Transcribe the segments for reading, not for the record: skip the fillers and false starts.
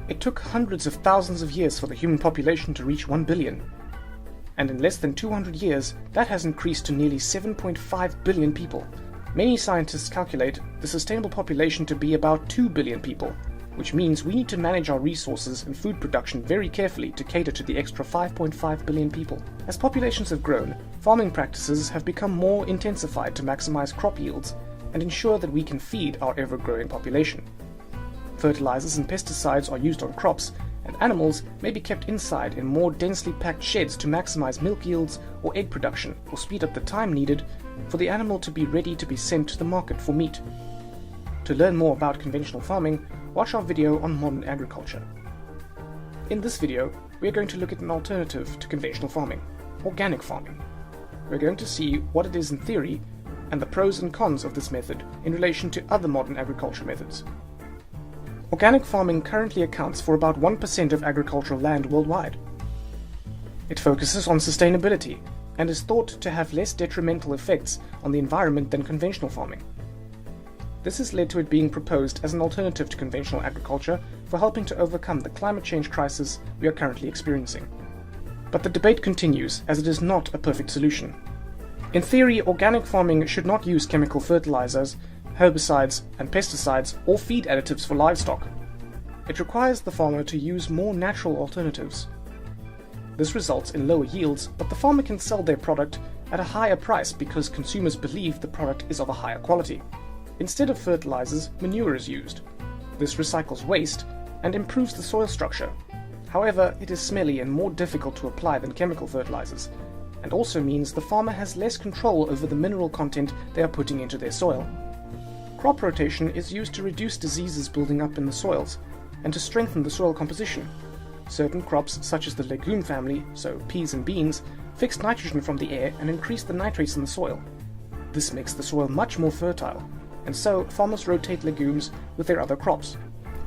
It took hundreds of thousands of years for the human population to reach 1 billion. And in less than 200 years, that has increased to nearly 7.5 billion people. Many scientists calculate the sustainable population to be about 2 billion people, which means we need to manage our resources and food production very carefully to cater to the extra 5.5 billion people. As populations have grown, farming practices have become more intensified to maximize crop yields and ensure that we can feed our ever-growing population. Fertilizers and pesticides are used on crops, and animals may be kept inside in more densely packed sheds to maximize milk yields or egg production, or speed up the time needed for the animal to be ready to be sent to the market for meat. To learn more about conventional farming, watch our video on modern agriculture. In this video, we are going to look at an alternative to conventional farming, organic farming. We're going to see what it is in theory and the pros and cons of this method in relation to other modern agriculture methods. Organic farming currently accounts for about 1% of agricultural land worldwide. It focuses on sustainability and is thought to have less detrimental effects on the environment than conventional farming. This has led to it being proposed as an alternative to conventional agriculture for helping to overcome the climate change crisis we are currently experiencing. But the debate continues, as it is not a perfect solution. In theory, organic farming should not use chemical fertilizers, herbicides and pesticides, or feed additives for livestock. It requires the farmer to use more natural alternatives. This results in lower yields, but the farmer can sell their product at a higher price because consumers believe the product is of a higher quality. Instead of fertilizers, manure is used. This recycles waste and improves the soil structure. However, it is smelly and more difficult to apply than chemical fertilizers, and also means the farmer has less control over the mineral content they are putting into their soil. Crop rotation is used to reduce diseases building up in the soils and to strengthen the soil composition. Certain crops, such as the legume family, so peas and beans, fix nitrogen from the air and increase the nitrates in the soil. This makes the soil much more fertile, and so farmers rotate legumes with their other crops.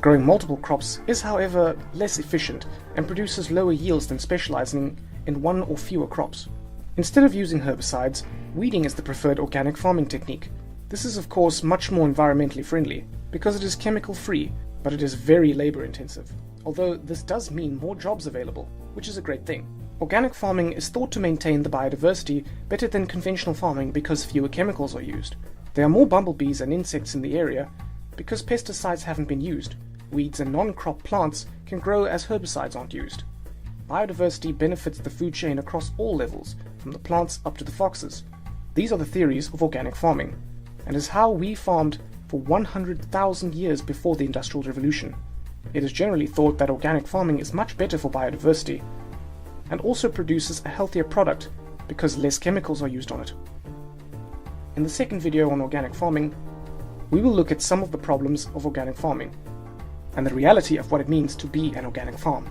Growing multiple crops is, however, less efficient and produces lower yields than specializing in one or fewer crops. Instead of using herbicides, weeding is the preferred organic farming technique. This is of course much more environmentally friendly because it is chemical free, but it is very labor intensive. Although this does mean more jobs available, which is a great thing. Organic farming is thought to maintain the biodiversity better than conventional farming because fewer chemicals are used. There are more bumblebees and insects in the area because pesticides haven't been used. Weeds and non-crop plants can grow as herbicides aren't used. Biodiversity benefits the food chain across all levels, from the plants up to the foxes. These are the theories of organic farming, and is how we farmed for 100,000 years before the Industrial Revolution. It is generally thought that organic farming is much better for biodiversity, and also produces a healthier product because less chemicals are used on it. In the second video on organic farming, we will look at some of the problems of organic farming, and the reality of what it means to be an organic farm.